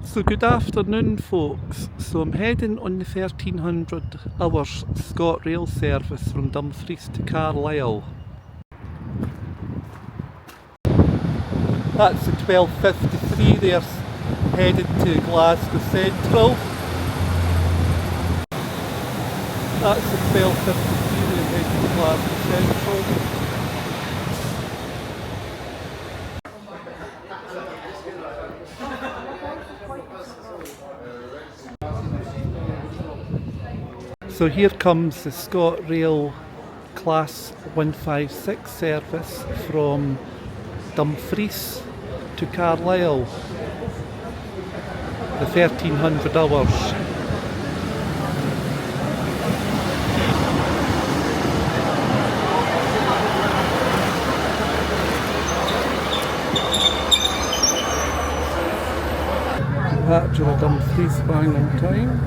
So good afternoon folks, so I'm heading on the 1300 hours ScotRail service from Dumfries to Carlisle. That's the 12:53 there, headed to Glasgow Central. That's the 12:53 there, headed to Glasgow Central. So here comes the ScotRail Class 156 service from Dumfries to Carlisle, the 1300 hours. Departure of Dumfries bang on time.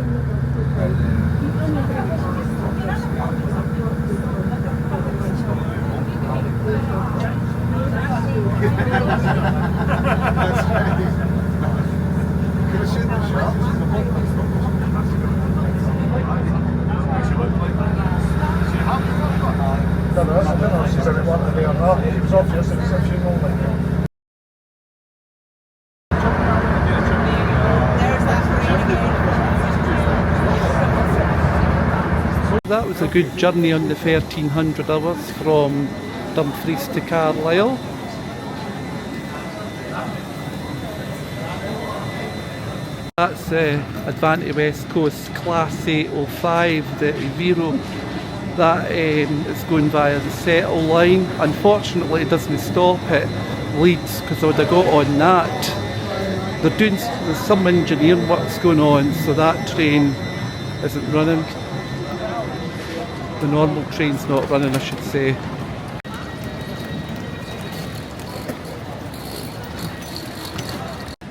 That was a good journey on the 1300 hours from Dumfries to Carlisle. That's Advantage West Coast Class 805, the Vero. That is going via the Settle-Line. Unfortunately it doesn't stop at Leeds because I would have got on that. There's some engineering works going on, so that train isn't running. The normal train's not running, I should say.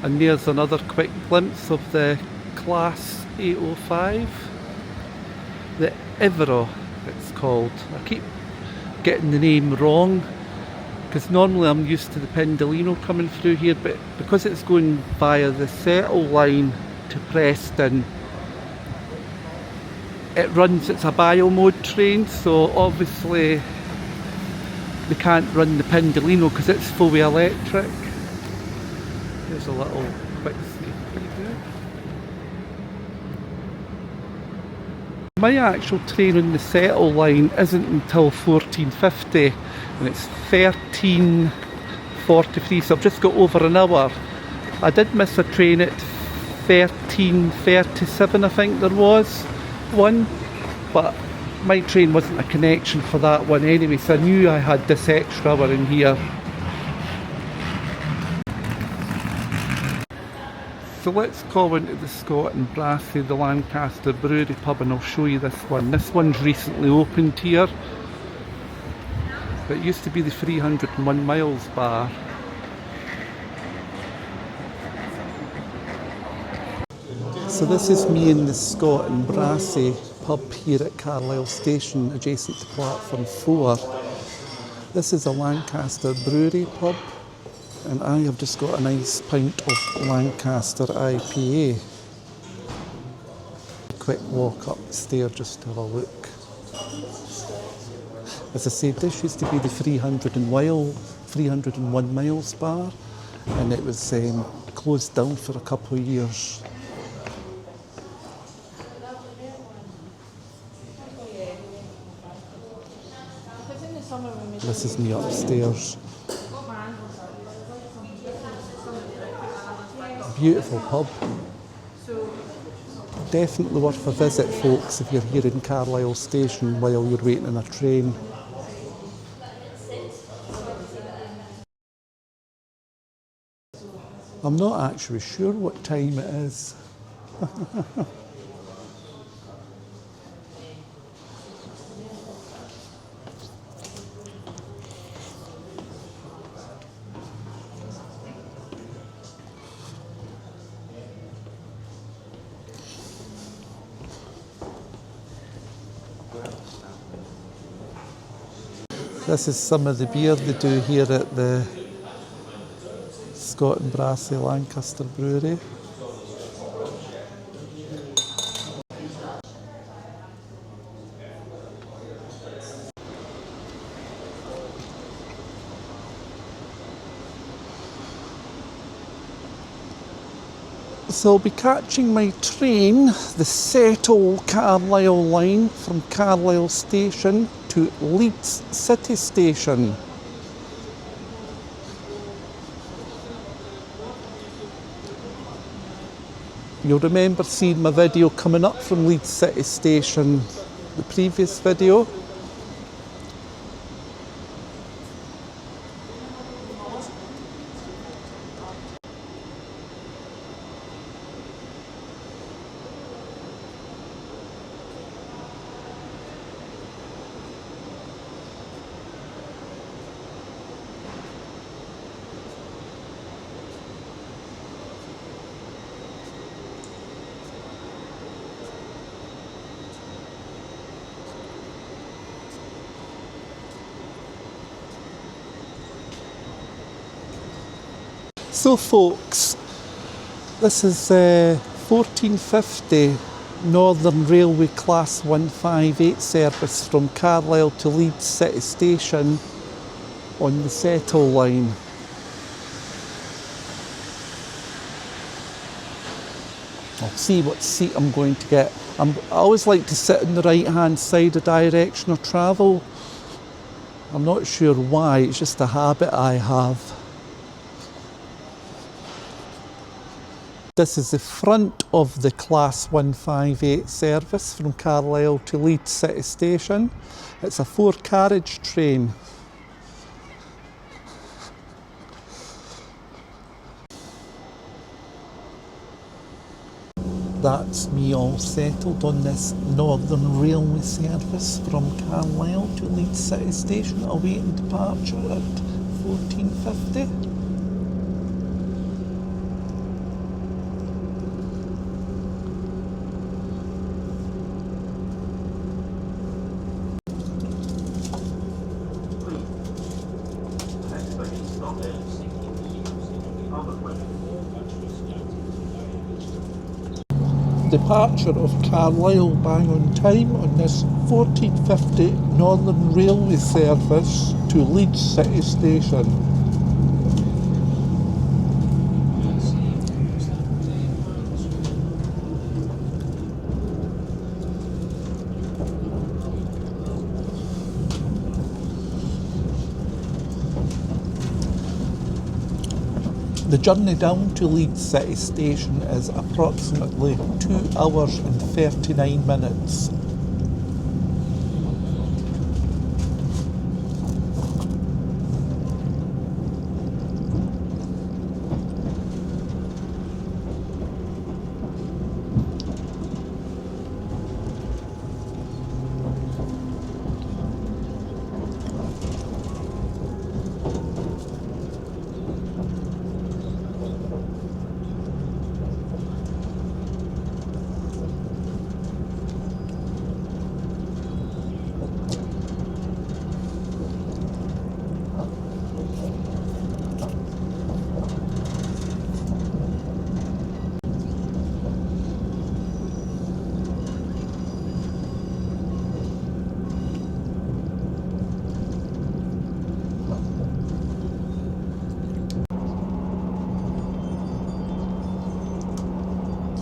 And there's another quick glimpse of the Class 805, the Ivero it's called. I keep getting the name wrong because normally I'm used to the Pendolino coming through here, but because it's going via the Settle line to Preston, it's a bio-mode train, so obviously they can't run the Pendolino because it's fully electric. There's a little quick sneak preview. My actual train on the Settle line isn't until 14:50 and it's 13:43, so I've just got over an hour. I did miss a train at 13:37, I think there was one, but my train wasn't a connection for that one anyway, so I knew I had this extra hour in here. So let's call into the Scott and Brassey, the Lancaster Brewery pub, and I'll show you this one. This one's recently opened here. It used to be the 301 Miles bar. So this is me in the Scott and Brassey pub here at Carlisle Station, adjacent to platform 4. This is a Lancaster Brewery pub, and I have just got a nice pint of Lancaster IPA. Quick walk up the stair just to have a look. As I said, this used to be the 301 Miles bar, and it was closed down for a couple of years. This is me upstairs. Beautiful pub. Definitely worth a visit, folks, if you're here in Carlisle Station while you're waiting on a train. I'm not actually sure what time it is. This is some of the beer they do here at the Scott and Brassey Lancaster Brewery. So I'll be catching my train, the Settle-Carlisle line from Carlisle station to Leeds city station. You'll remember seeing my video coming up from Leeds city station, the previous video. So folks, this is 1450 Northern Railway Class 158 service from Carlisle to Leeds city station on the Settle line. I'll see what seat I'm going to get. I always like to sit on the right hand side of direction of travel. I'm not sure why, it's just a habit I have. This is the front of the Class 158 service from Carlisle to Leeds city station. It's a 4-carriage train. That's me all settled on this Northern Railway service from Carlisle to Leeds city station, awaiting departure at 1450. Departure of Carlisle bang on time on this 1450 Northern Railway service to Leeds city station. The journey down to Leeds city station is approximately 2 hours and 39 minutes.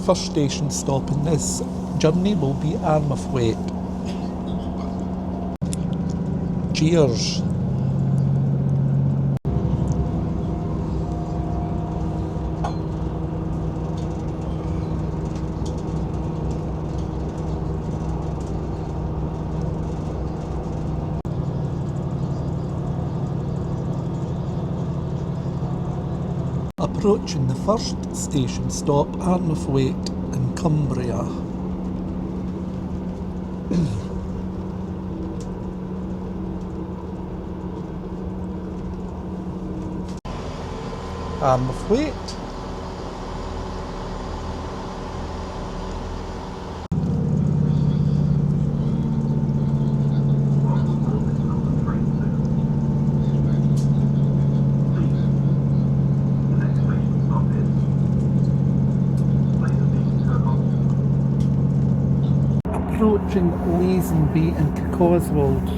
First station stop in this journey will be Armathwaite. Cheers. Approaching the first station stop, Armathwaite in Cumbria. Armathwaite. Approaching Lazenby into Coswald.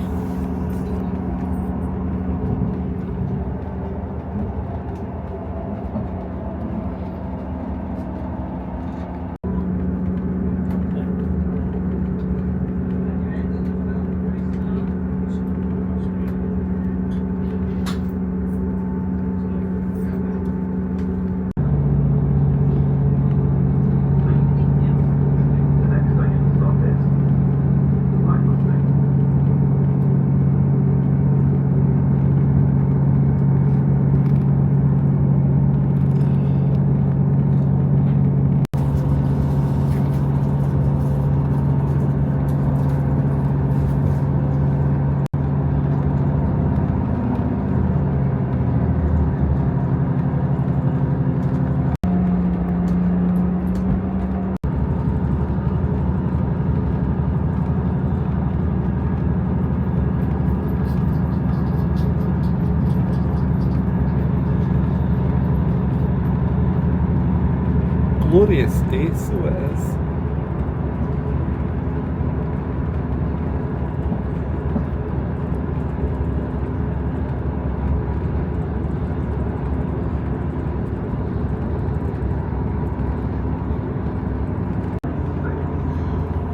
glorious day, so it is.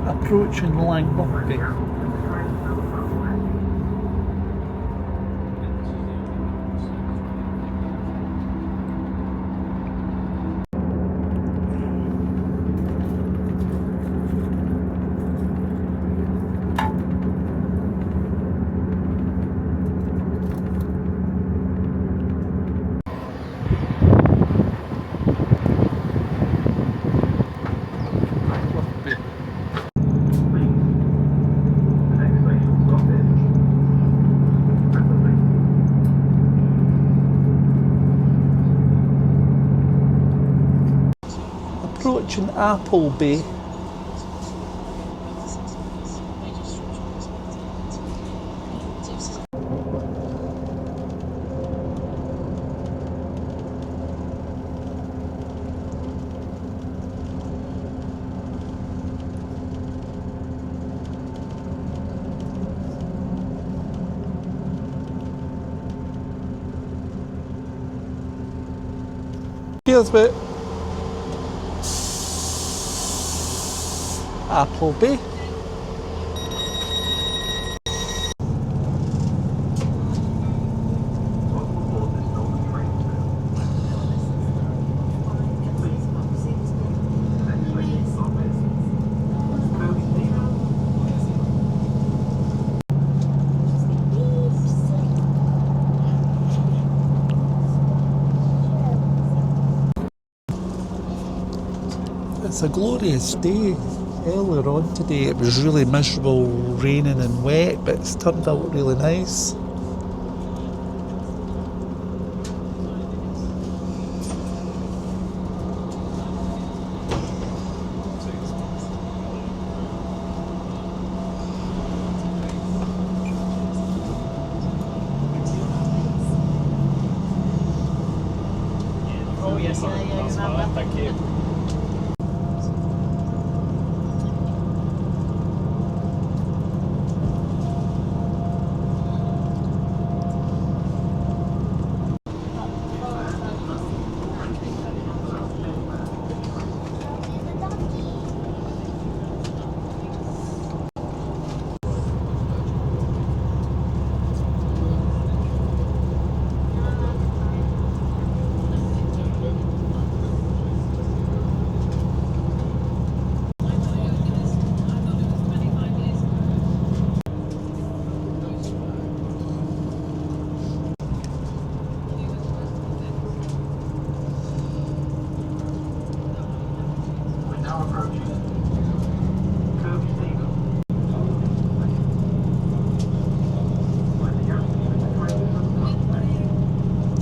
Approaching Langbury. Approaching Appleby. Cheers, mate. Appleby. It's a glorious day. Earlier on today it was really miserable, raining and wet, but it's turned out really nice. Oh yes, that's fine, thank you.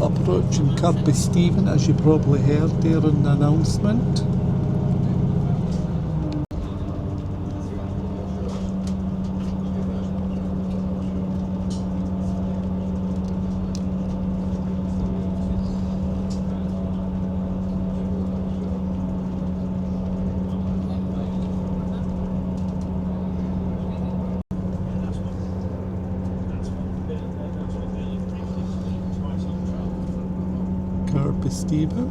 Approaching Cumbria Stephen, as you probably heard there in the announcement. Cumbria Stephen.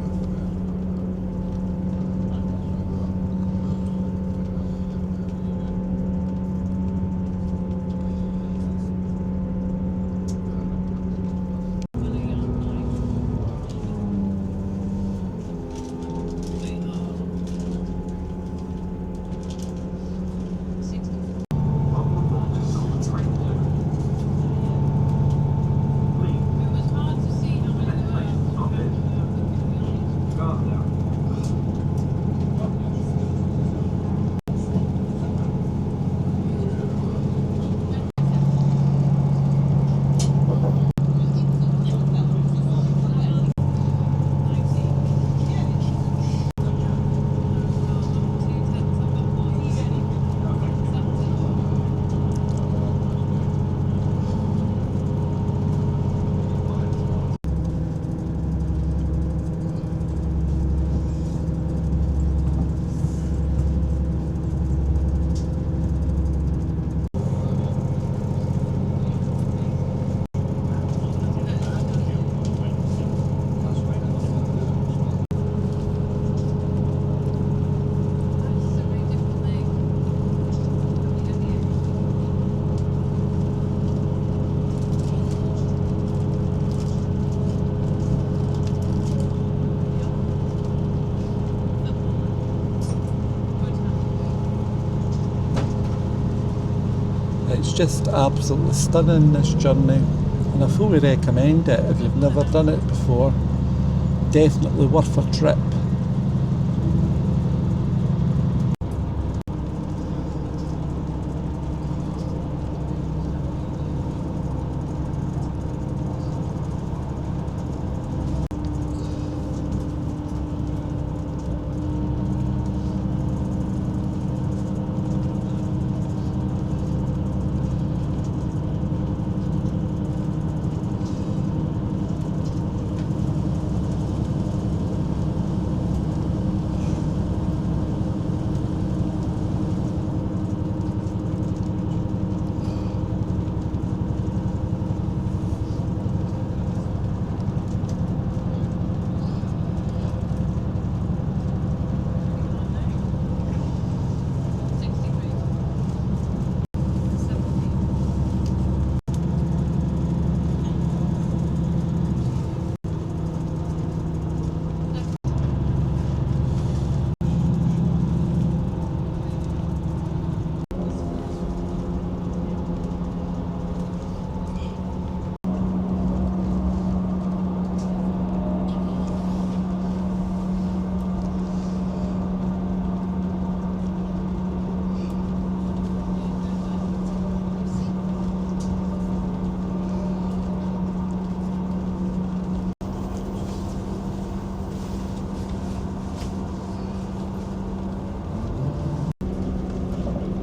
It's just absolutely stunning, this journey, and I fully recommend it if you've never done it before. Definitely worth a trip.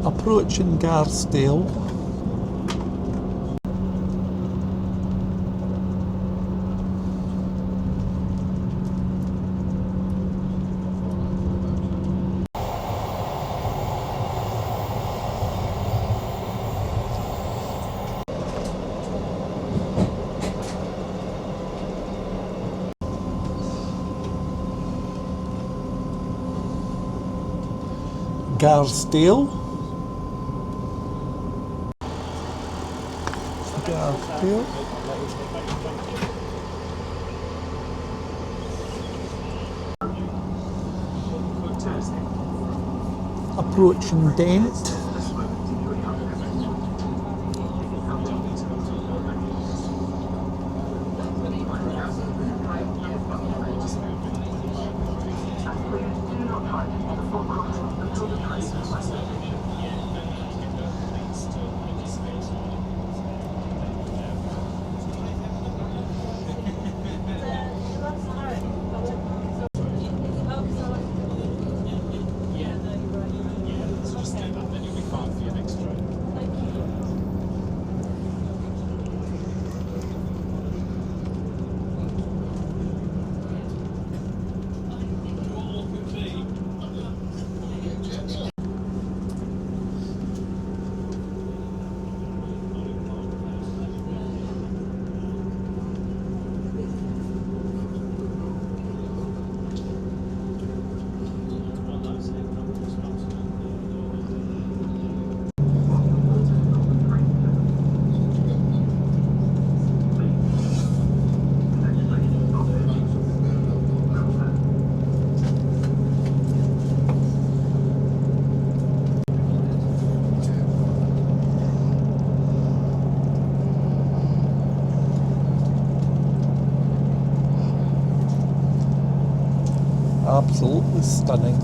Approaching Garsdale. Garsdale. Garsdale. Approaching Dent. Absolutely stunning.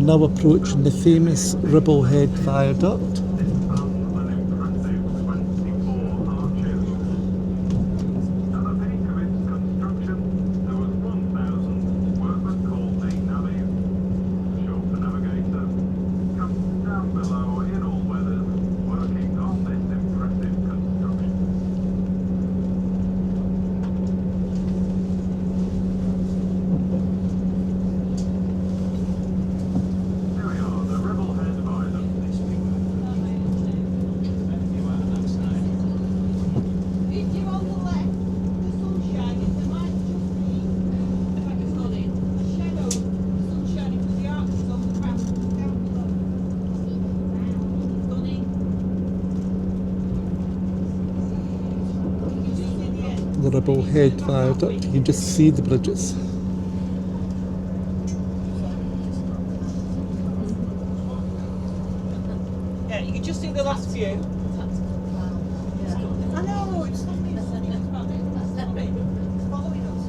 now approaching the famous Ribblehead Viaduct. The Ribblehead Viaduct, you can just see the bridges. Yeah, you can just see the last few. I know, it's not me. It's following us.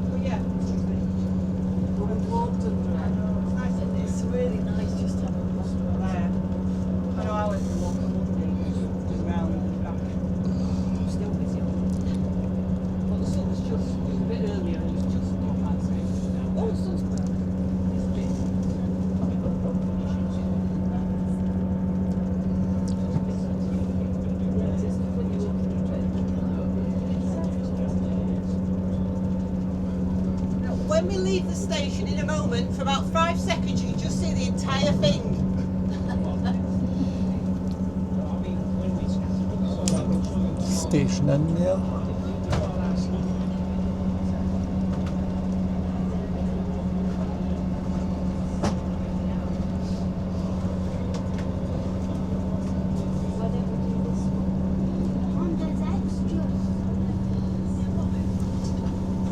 But yeah. It's really nice just to have a look there. I know I went to walk on Monday, just round and back. I'm still busy. But the sun's just, it was a bit earlier, and it's just not bad. Oh, the sun's good. It's a bit. When we leave the station in a moment, for about 5 seconds, you can just see the entire thing. Station in there.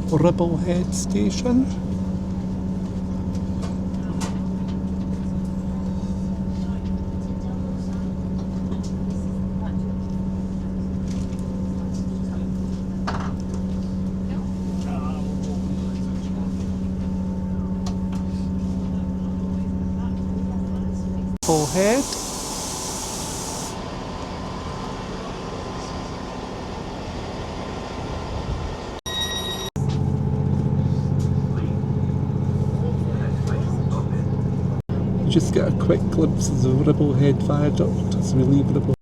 Ribblehead Station. Ribblehead. You just get a quick glimpse of the Ribblehead Viaduct as we leave Ribble.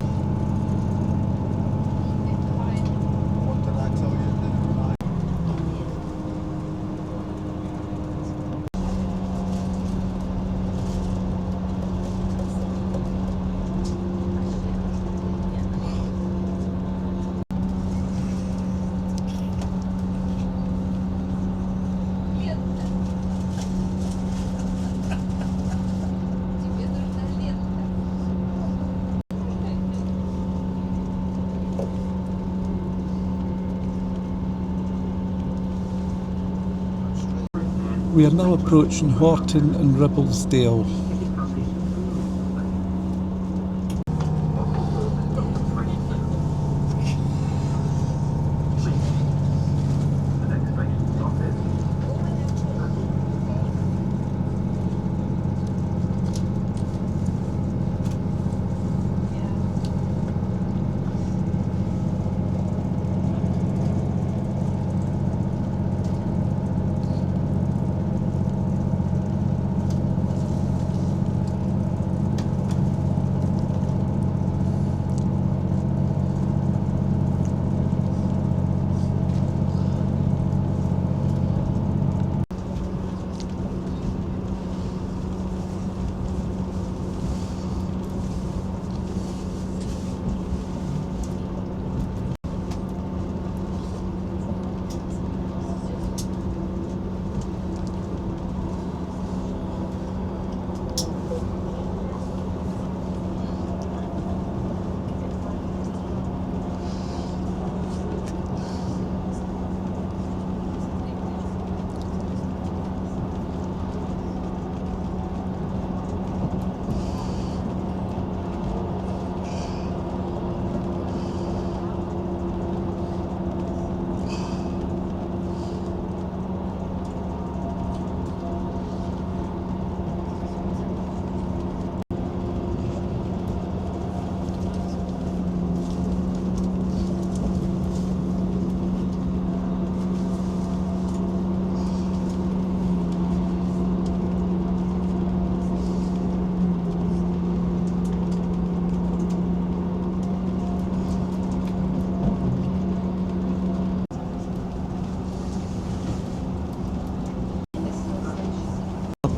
We are now approaching Horton and Ribblesdale.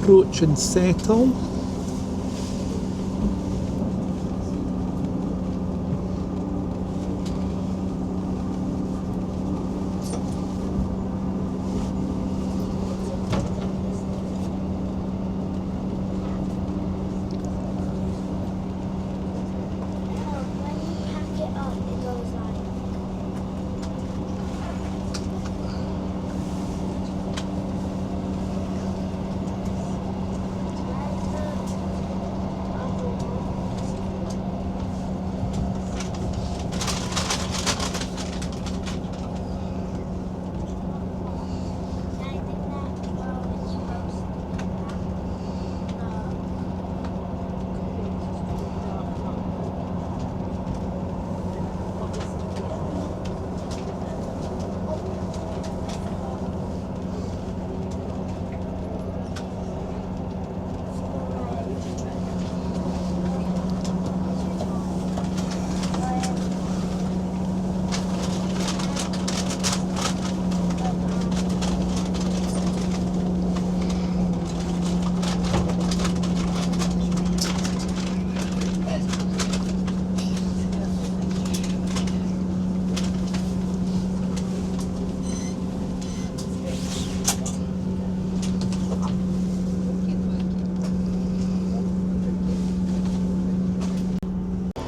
approaching Settle.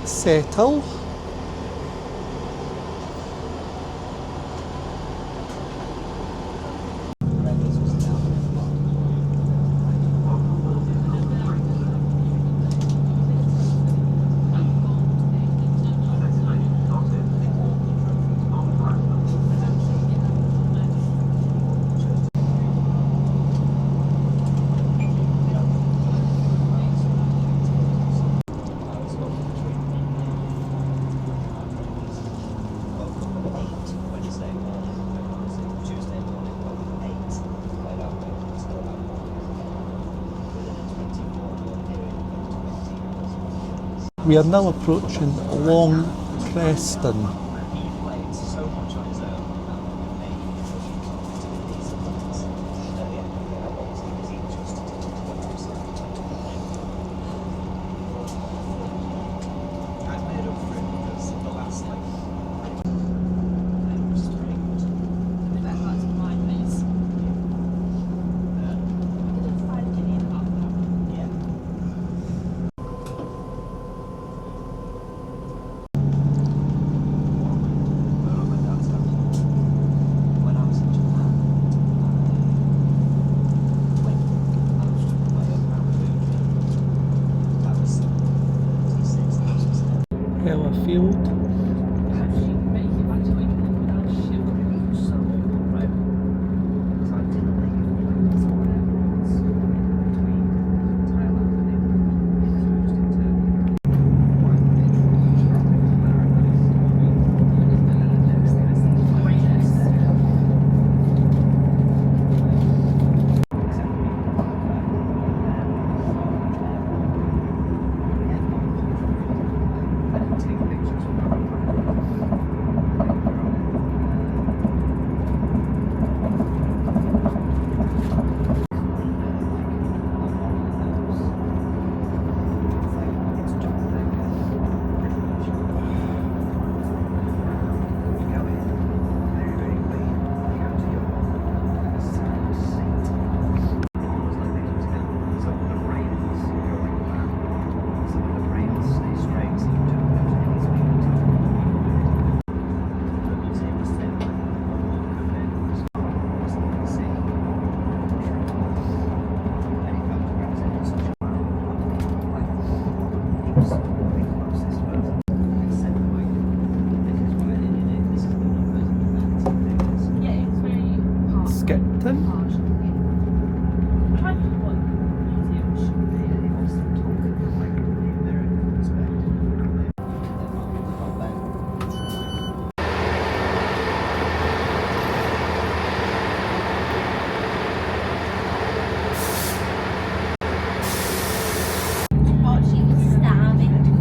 Settle. We are now approaching Long Preston. Field.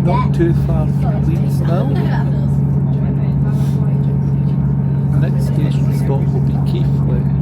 Not too far from Leeds now. The next station stop will be Keighley.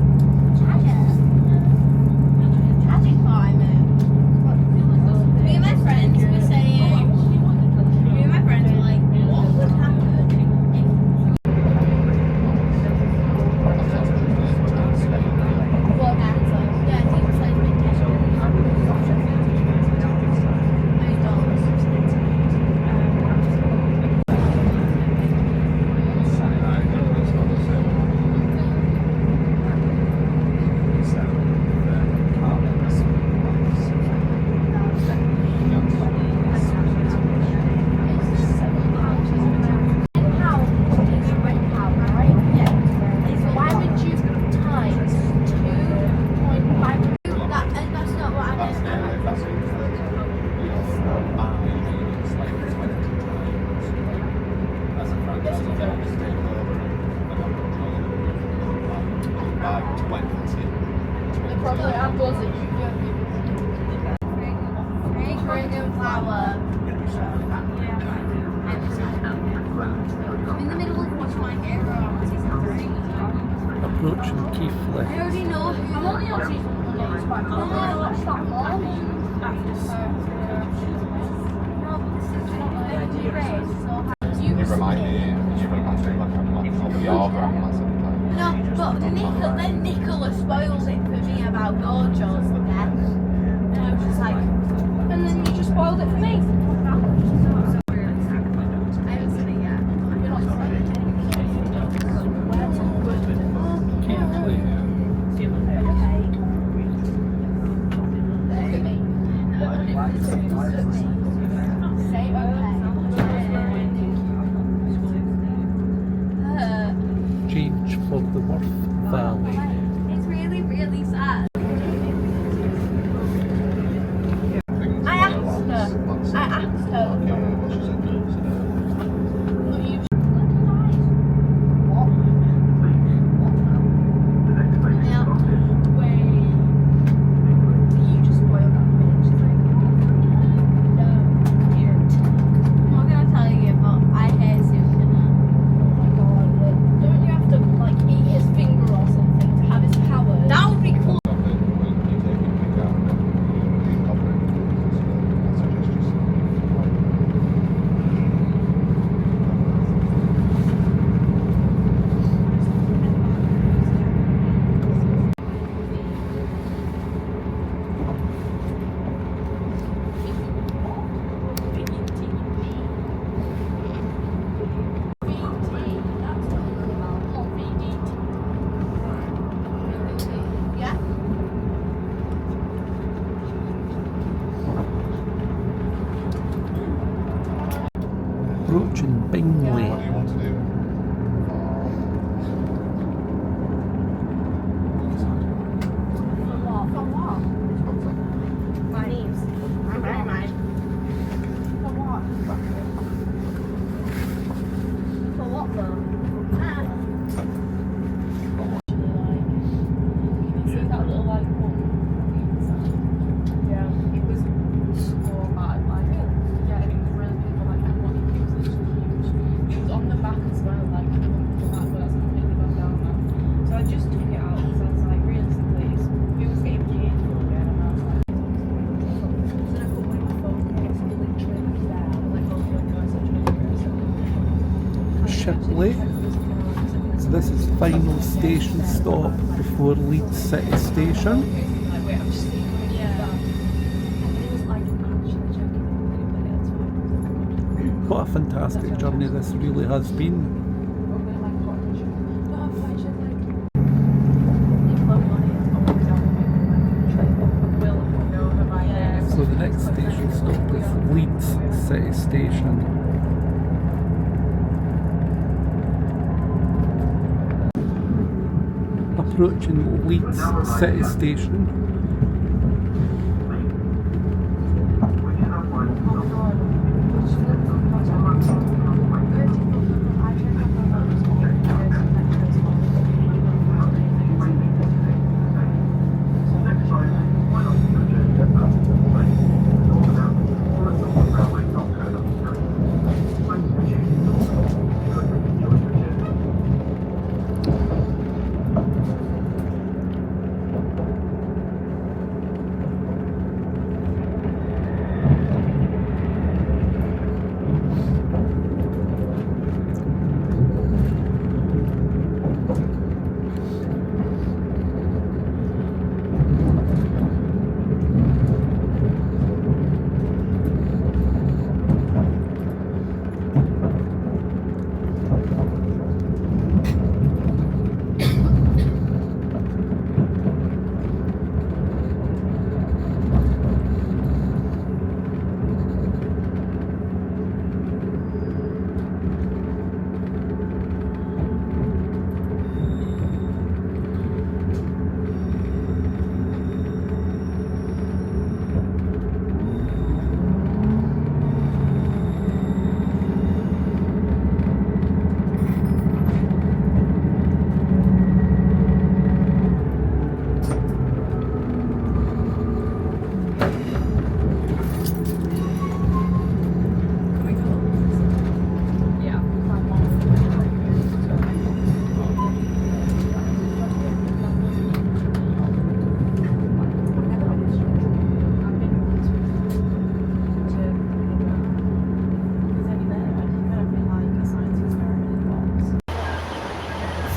They probably have those that you fragrant flower. I'm in the middle of washing my hair around season 3. Approaching Keighley. I already know who. I'm only on season 1, but I watched that more. No, but this is not like race, so You remind me, you've got to say like I'm no, but then Nicola spoils it for me about Gorgeous there. And I was just like, and then you just spoiled it for me. I haven't seen it yet. You're not spoiling Keighley. Say okay. Change for the Worth Valley. It's really, really sad. I asked her. But you you just spoiled that for me. She's like, no, I'm not gonna tell you, but I hate Susan. Oh my god. Don't you have to like eat his finger or something to have his powers? That would be cool. Yeah. Approaching Bingley. What do you want to do? For what? My knees. I'm very mine. For what? For what though? You see that little like bump? Yeah, it was so bad. Like, yeah, and it was really people like what it was huge. It was on the back as well, like the back, but that's completely gone down now. So I just took it out because I was like, realistically, it was getting painful again, and I was like, so then I put my phone case literally there, like all the noise Shipley. So this is final station stop before Leeds City Station. What a fantastic journey this really has been. So the next station stop is Leeds City Station. Approaching Leeds City Station.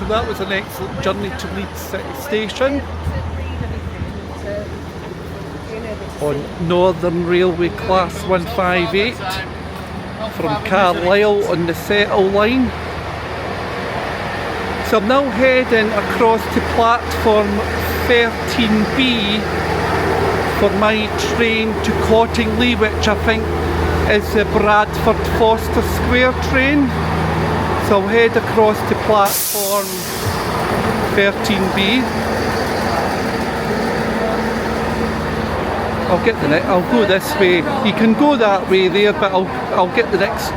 that was an excellent journey to Leeds City Station on Northern Railway Class 158 from Carlisle on the Settle-Line. So I'm now heading across to platform 13B for my train to Cottingley, which I think is the Bradford Foster Square train. So I'll head across to platform 13B. I'll go this way. You can go that way there, but I'll get the next.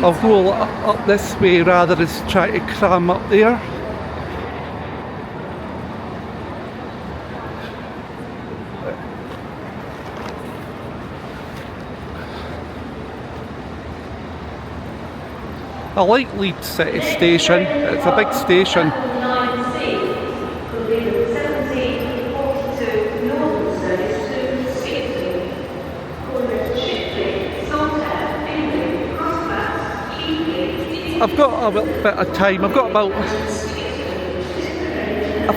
I'll go up this way rather than try to cram up there. I like Leeds City Station. It's a big station. I've got a bit of time. I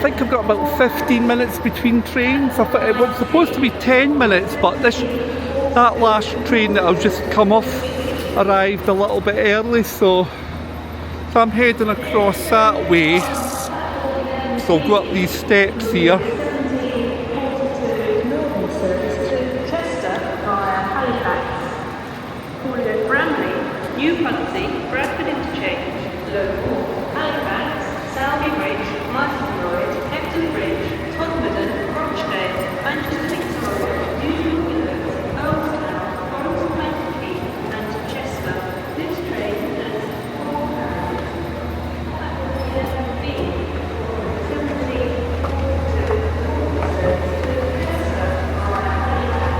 think I've got about 15 minutes between trains. It was supposed to be 10 minutes, but that last train that I've just come off arrived a little bit early, so I'm heading across that way. So I'll go up these steps here. New Punsey, Bradford Interchange, Local, Halifax, Salby Bridge, Martin Lloyd, Hepton Bridge, Todmorden, Rochdale, Manchester Links Road, New Willows, Oldtown, Oracle Manchester, and Chester. This train has 4 bound. Platform 11B, 17, 42, service to Chester via Halifax.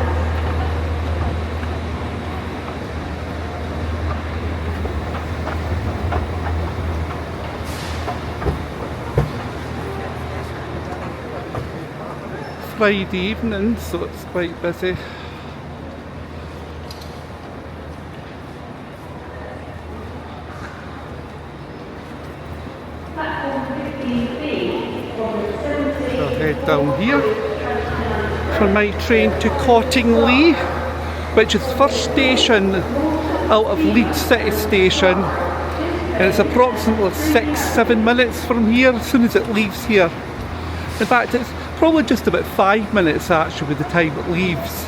Friday evening, so it's quite busy. So I'll head down here for my train to Cottingley, which is the first station out of Leeds City Station, and it's approximately 6-7 minutes from here as soon as it leaves here. In fact, it's probably just about 5 minutes actually with the time it leaves.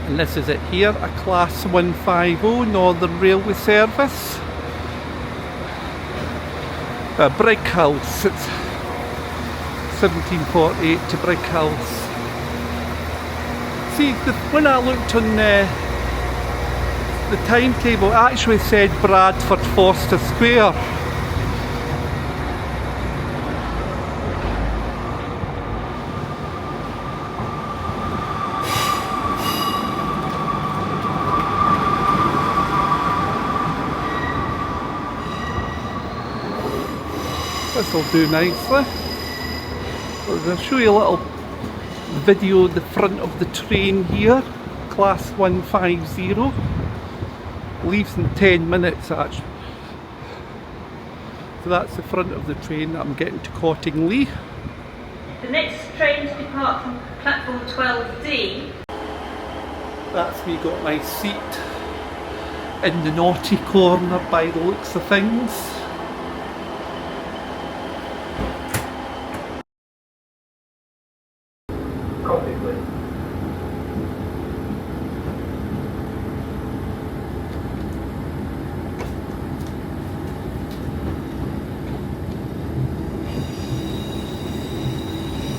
And this is it here, a Class 150 Northern Railway service. Brighouse, it's 1748 to Brighouse. See, when I looked on the timetable, it actually said Bradford Foster Square. This will do nicely. I'll show you a little video of the front of the train here. Class 150. Leaves in 10 minutes actually. So that's the front of the train that I'm getting to Cottingley. The next train to depart from platform 12D. That's me got my seat in the naughty corner by the looks of things.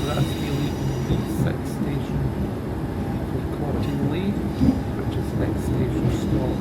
That's the Leeds City Station for Cottingley, which is the next station stop.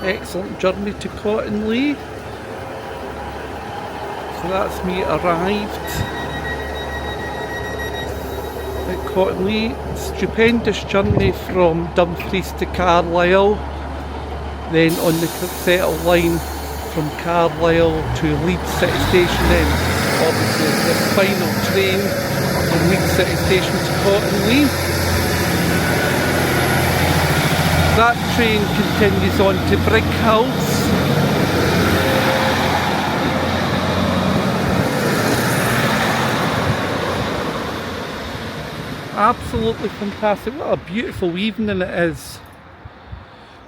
Excellent journey to Cottonley. So that's me arrived at Cottonley. Stupendous journey from Dumfries to Carlisle, then on the Settle line from Carlisle to Leeds City Station, then obviously the final train from Leeds City Station to Cottonley. That train continues on to Brighouse. Absolutely fantastic. What a beautiful evening it is.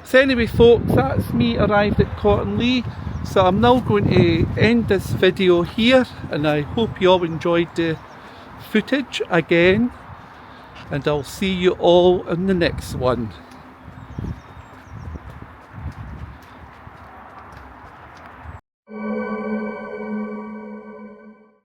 So anyway folks, that's me arrived at Cottonley. So I'm now going to end this video here, and I hope you all enjoyed the footage again, and I'll see you all in the next one.